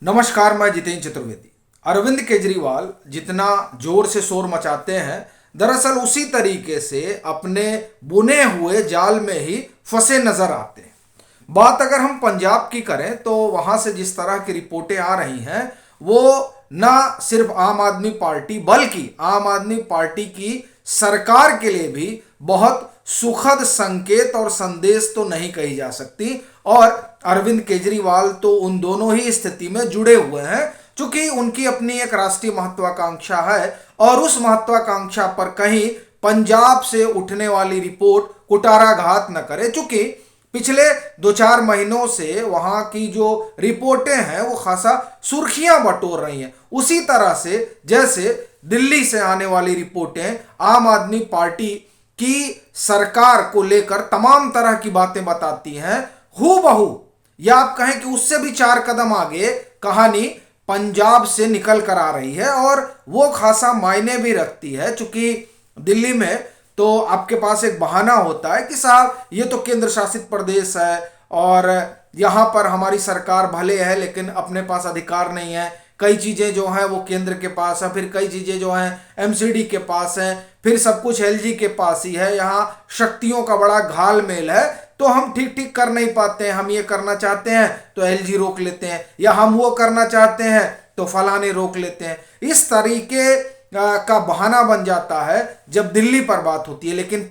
नमस्कार, मैं जितेंद्र चतुर्वेदी। अरविंद केजरीवाल जितना जोर से शोर मचाते हैं, दरअसल उसी तरीके से अपने बुने हुए जाल में ही फंसे नजर आते हैं। बात अगर हम पंजाब की करें तो वहां से जिस तरह की रिपोर्टें आ रही हैं, वो ना सिर्फ आम आदमी पार्टी बल्कि आम आदमी पार्टी की सरकार के लिए भी बहुत सुखद संकेत और संदेश तो नहीं कही जा सकती। और अरविंद केजरीवाल तो उन दोनों ही स्थिति में जुड़े हुए हैं, क्योंकि उनकी अपनी एक राष्ट्रीय महत्वाकांक्षा है और उस महत्वाकांक्षा पर कहीं पंजाब से उठने वाली रिपोर्ट कुटाराघात न करे। चूंकि पिछले 2-4 महीनों से वहां की जो रिपोर्टें हैं वो खासा सुर्खियां बटोर रही हैं, उसी तरह से जैसे दिल्ली से आने वाली रिपोर्टें आम आदमी पार्टी की सरकार को लेकर तमाम तरह की बातें बताती हैं। हूबहू, या आप कहें कि उससे भी 4 कदम आगे कहानी पंजाब से निकल कर आ रही है और वो खासा मायने भी रखती है। चूंकि दिल्ली में तो आपके पास एक बहाना होता है कि साहब ये तो केंद्र शासित प्रदेश है और यहाँ पर हमारी सरकार भले है लेकिन अपने पास अधिकार नहीं है। कई चीज़ें जो हैं वो केंद्र के पास है, फिर कई चीज़ें जो हैं एमसीडी के पास हैं, फिर सब कुछ एलजी के पास ही है। यहाँ शक्तियों का बड़ा घालमेल है, तो हम ठीक ठीक कर नहीं पाते हैं। हम ये करना चाहते हैं तो एलजी रोक लेते हैं, या हम वो करना चाहते हैं तो फलाने रोक लेते हैं। इस तरीके का बहाना बन जाता है जब दिल्ली पर बात होती है। लेकिन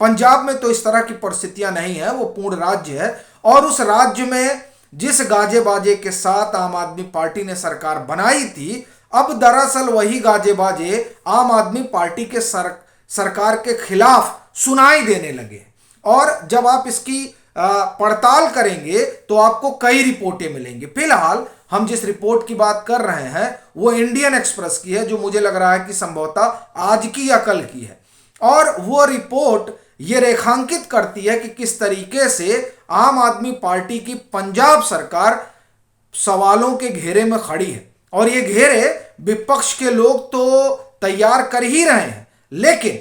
पंजाब में तो इस तरह की परिस्थितियां नहीं है, वो पूर्ण राज्य है। और उस राज्य में जिस गाजे बाजे के साथ आम आदमी पार्टी ने सरकार बनाई थी, अब दरअसल वही गाजे बाजे आम आदमी पार्टी के सरकार के खिलाफ सुनाई देने लगे। और जब आप इसकी पड़ताल करेंगे तो आपको कई रिपोर्टें मिलेंगी। फिलहाल हम जिस रिपोर्ट की बात कर रहे हैं वो इंडियन एक्सप्रेस की है, जो मुझे लग रहा है कि संभवतः आज की या कल की है। और वो रिपोर्ट ये रेखांकित करती है कि किस तरीके से आम आदमी पार्टी की पंजाब सरकार सवालों के घेरे में खड़ी है। और ये घेरे विपक्ष के लोग तो तैयार कर ही रहे हैं, लेकिन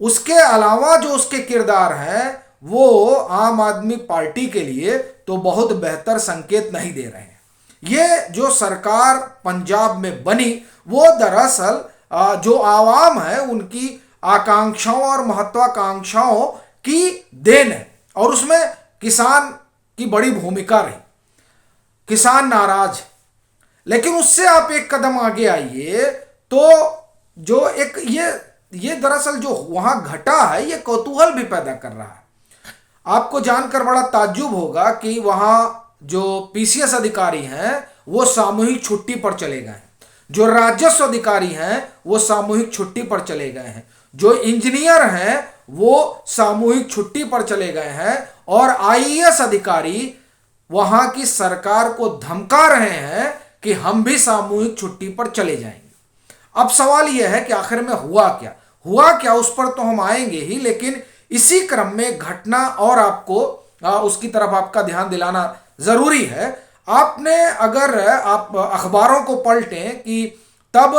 उसके अलावा जो उसके किरदार हैं वो आम आदमी पार्टी के लिए तो बहुत बेहतर संकेत नहीं दे रहे हैं। ये जो सरकार पंजाब में बनी वो दरअसल जो आवाम है उनकी आकांक्षाओं और महत्वाकांक्षाओं की देन है, और उसमें किसान की बड़ी भूमिका रही। किसान नाराज है, लेकिन उससे आप एक कदम आगे आइए तो जो एक ये दरअसल जो वहां घटा है ये कौतूहल भी पैदा कर रहा है। आपको जानकर बड़ा ताज्जुब होगा कि वहां जो पीसीएस अधिकारी हैं वो सामूहिक छुट्टी पर चले गए हैं, जो राजस्व अधिकारी हैं वो सामूहिक छुट्टी पर चले गए हैं, जो इंजीनियर हैं वो सामूहिक छुट्टी पर चले गए हैं, और आईएएस अधिकारी वहां की सरकार को धमका रहे हैं कि हम भी सामूहिक छुट्टी पर चले जाएंगे। अब सवाल यह है कि आखिर में हुआ क्या, उस पर तो हम आएंगे ही, लेकिन इसी क्रम में घटना और आपको उसकी तरफ आपका ध्यान दिलाना जरूरी है। आपने अगर आप अखबारों को पलटें कि तब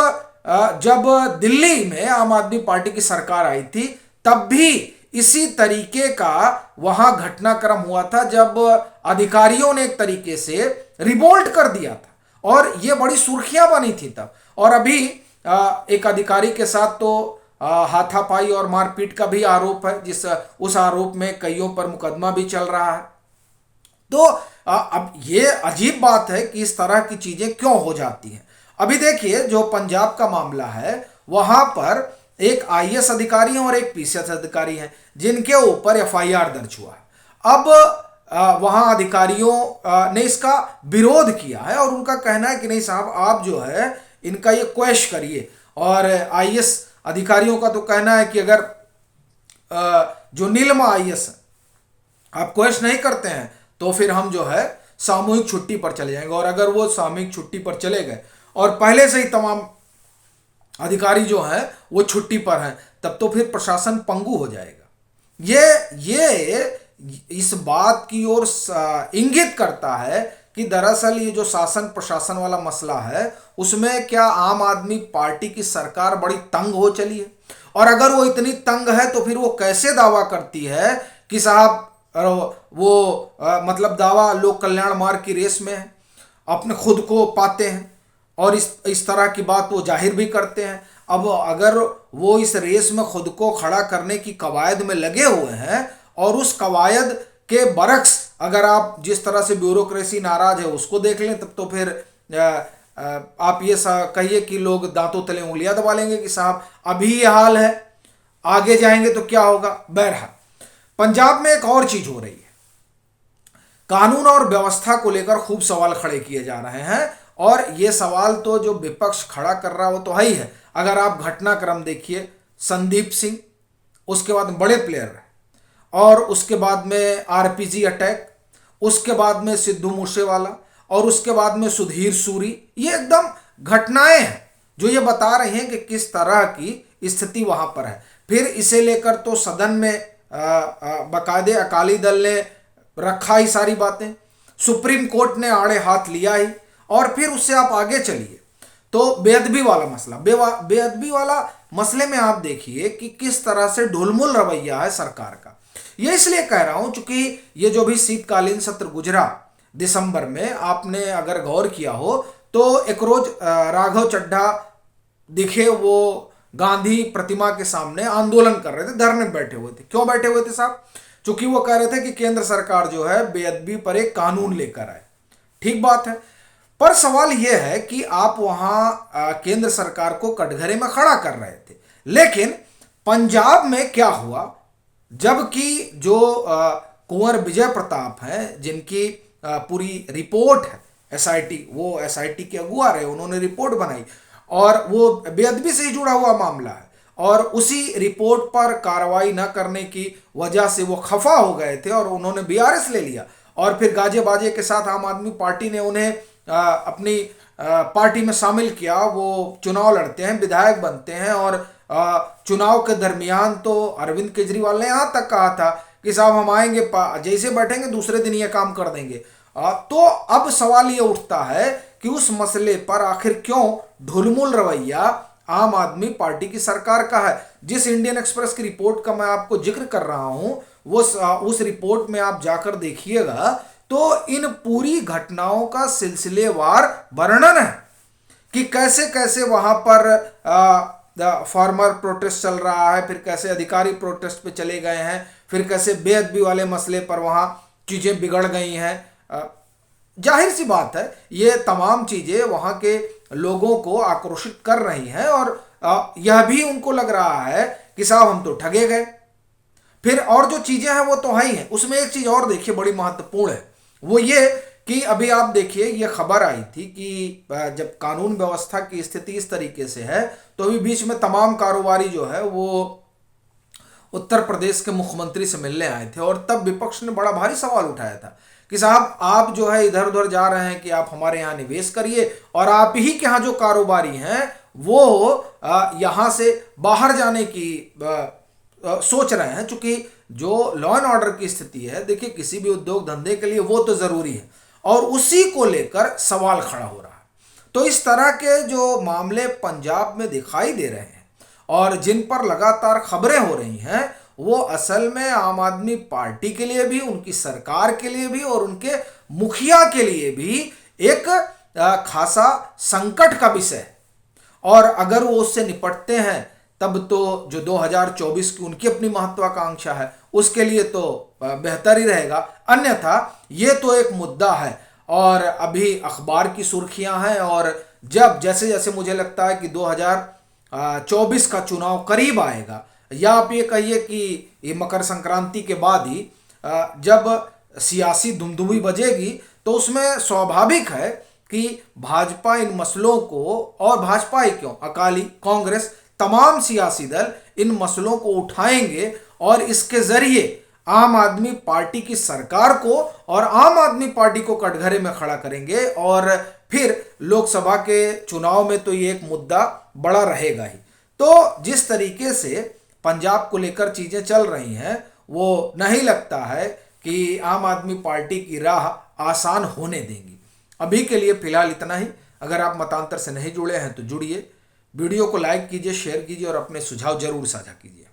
जब दिल्ली में आम आदमी पार्टी की सरकार आई थी तब भी इसी तरीके का वहां घटनाक्रम हुआ था, जब अधिकारियों ने एक तरीके से रिवोल्ट कर दिया था और ये बड़ी सुर्खियां बनी थी तब। और अभी एक अधिकारी के साथ तो हाथापाई और मारपीट का भी आरोप है, उस आरोप में कईयों पर मुकदमा भी चल रहा है। तो अब ये अजीब बात है कि इस तरह की चीजें क्यों हो जाती हैं। अभी देखिए, जो पंजाब का मामला है वहां पर एक आईएएस अधिकारी है और एक पीसीएस अधिकारी है जिनके ऊपर एफआईआर दर्ज हुआ है। अब वहां अधिकारियों ने इसका विरोध किया है और उनका कहना है कि नहीं साहब, आप जो है इनका ये क्वेश करिए। और आईएएस अधिकारियों का तो कहना है कि अगर जो नीलमा आईएएस आप क्वेश नहीं करते हैं तो फिर हम जो है सामूहिक छुट्टी पर चले जाएंगे। और अगर वो सामूहिक छुट्टी पर चले गए और पहले से ही तमाम अधिकारी जो हैं वो छुट्टी पर हैं, तब तो फिर प्रशासन पंगु हो जाएगा। ये इस बात की ओर इंगित करता है कि दरअसल ये जो शासन प्रशासन वाला मसला है उसमें क्या आम आदमी पार्टी की सरकार बड़ी तंग हो चली है। और अगर वो इतनी तंग है तो फिर वो कैसे दावा करती है कि साहब वो मतलब दावा लोक कल्याण मार्ग की रेस में है। अपने खुद को पाते हैं और इस तरह की बात वो जाहिर भी करते हैं। अब अगर वो इस रेस में खुद को खड़ा करने की कवायद में लगे हुए हैं और उस कवायद के बरक्स अगर आप जिस तरह से ब्यूरोक्रेसी नाराज है उसको देख लें, तब तो फिर आप ये कहिए कि लोग दांतों तले उंगलियां दबा लेंगे कि साहब अभी ये हाल है, आगे जाएंगे तो क्या होगा। बहरहाल पंजाब में एक और चीज हो रही है, कानून और व्यवस्था को लेकर खूब सवाल खड़े किए जा रहे हैं और ये सवाल तो जो विपक्ष खड़ा कर रहा है वो तो है ही है। अगर आप घटनाक्रम देखिए, संदीप सिंह उसके बाद बड़े प्लेयर रहे और उसके बाद में आरपीजी अटैक, उसके बाद में सिद्धू मूसेवाला और उसके बाद में सुधीर सूरी, ये एकदम घटनाएं हैं जो ये बता रही हैं कि किस तरह की स्थिति वहां पर है। फिर इसे लेकर तो सदन में बाकायदे अकाली दल ने रखा ही सारी बातें, सुप्रीम कोर्ट ने आड़े हाथ लिया ही, और फिर उससे आप आगे चलिए तो बेअदबी वाला मसला, बेअदबी वाला मसले में आप देखिए कि किस तरह से ढुलमुल रवैया है सरकार का। ये इसलिए कह रहा हूं चूंकि ये जो भी शीतकालीन सत्र गुजरा दिसंबर में, आपने अगर गौर किया हो तो एक रोज राघव चड्ढा दिखे, वो गांधी प्रतिमा के सामने आंदोलन कर रहे थे, धरने बैठे हुए थे। क्यों बैठे हुए थे साहब? चूंकि वो कह रहे थे कि केंद्र सरकार जो है बेअदबी पर एक कानून लेकर आए। ठीक बात है, पर सवाल यह है कि आप वहां केंद्र सरकार को कटघरे में खड़ा कर रहे थे, लेकिन पंजाब में क्या हुआ, जबकि जो कुंवर विजय प्रताप हैं जिनकी पूरी रिपोर्ट है एसआईटी, वो एसआईटी के अगुआ रहे, उन्होंने रिपोर्ट बनाई और वो बेअदबी से ही जुड़ा हुआ मामला है और उसी रिपोर्ट पर कार्रवाई न करने की वजह से वो खफा हो गए थे और उन्होंने बीआरएस ले लिया और फिर गाजे बाजे के साथ आम आदमी पार्टी ने उन्हें अपनी पार्टी में शामिल किया। वो चुनाव लड़ते हैं, विधायक बनते हैं और चुनाव के दरमियान तो अरविंद केजरीवाल ने यहां तक कहा था कि साहब हम आएंगे, जैसे बैठेंगे दूसरे दिन ये काम कर देंगे। तो अब सवाल ये उठता है कि उस मसले पर आखिर क्यों ढुलमुल रवैया आम आदमी पार्टी की सरकार का है। जिस इंडियन एक्सप्रेस की रिपोर्ट का मैं आपको जिक्र कर रहा हूं, वो उस रिपोर्ट में आप जाकर देखिएगा तो इन पूरी घटनाओं का सिलसिलेवार वर्णन है कि कैसे कैसे वहां पर फार्मर प्रोटेस्ट चल रहा है, फिर कैसे अधिकारी प्रोटेस्ट पे चले गए हैं, फिर कैसे बेअदबी वाले मसले पर वहां चीजें बिगड़ गई हैं। जाहिर सी बात है ये तमाम चीजें वहां के लोगों को आक्रोशित कर रही हैं और यह भी उनको लग रहा है कि साहब हम तो ठगे गए। फिर और जो चीजें हैं वो तो है ही हैं, उसमें एक चीज और देखिए बड़ी महत्वपूर्ण है, वो ये कि अभी आप देखिए ये खबर आई थी कि जब कानून व्यवस्था की स्थिति इस तरीके से है तो अभी बीच में तमाम कारोबारी जो है वो उत्तर प्रदेश के मुख्यमंत्री से मिलने आए थे और तब विपक्ष ने बड़ा भारी सवाल उठाया था कि साहब आप जो है इधर उधर जा रहे हैं कि आप हमारे यहाँ निवेश करिए और आप ही के यहाँ जो कारोबारी हैं वो यहाँ से बाहर जाने की सोच रहे हैं। चूंकि जो लॉ एंड ऑर्डर की स्थिति है, देखिए किसी भी उद्योग धंधे के लिए वो तो जरूरी है और उसी को लेकर सवाल खड़ा हो रहा है। तो इस तरह के जो मामले पंजाब में दिखाई दे रहे हैं और जिन पर लगातार खबरें हो रही हैं, वो असल में आम आदमी पार्टी के लिए भी, उनकी सरकार के लिए भी और उनके मुखिया के लिए भी एक खासा संकट का विषय है। और अगर वो उससे निपटते हैं तब तो जो 2024 की उनकी अपनी महत्वाकांक्षा है उसके लिए तो बेहतर ही रहेगा, अन्यथा ये तो एक मुद्दा है और अभी अखबार की सुर्खियां हैं। और जब जैसे जैसे मुझे लगता है कि 2024 का चुनाव करीब आएगा, या आप ये कहिए कि ये मकर संक्रांति के बाद ही जब सियासी धुमधुमी बजेगी, तो उसमें स्वाभाविक है कि भाजपा इन मसलों को, और भाजपा ही क्यों, अकाली, कांग्रेस, तमाम सियासी दल इन मसलों को उठाएंगे और इसके जरिए आम आदमी पार्टी की सरकार को और आम आदमी पार्टी को कटघरे में खड़ा करेंगे और फिर लोकसभा के चुनाव में तो ये एक मुद्दा बड़ा रहेगा ही। तो जिस तरीके से पंजाब को लेकर चीजें चल रही हैं, वो नहीं लगता है कि आम आदमी पार्टी की राह आसान होने देंगी। अभी के लिए फिलहाल इतना ही। अगर आप मतांतर से नहीं जुड़े हैं तो जुड़िए, वीडियो को लाइक कीजिए, शेयर कीजिए और अपने सुझाव जरूर साझा कीजिए।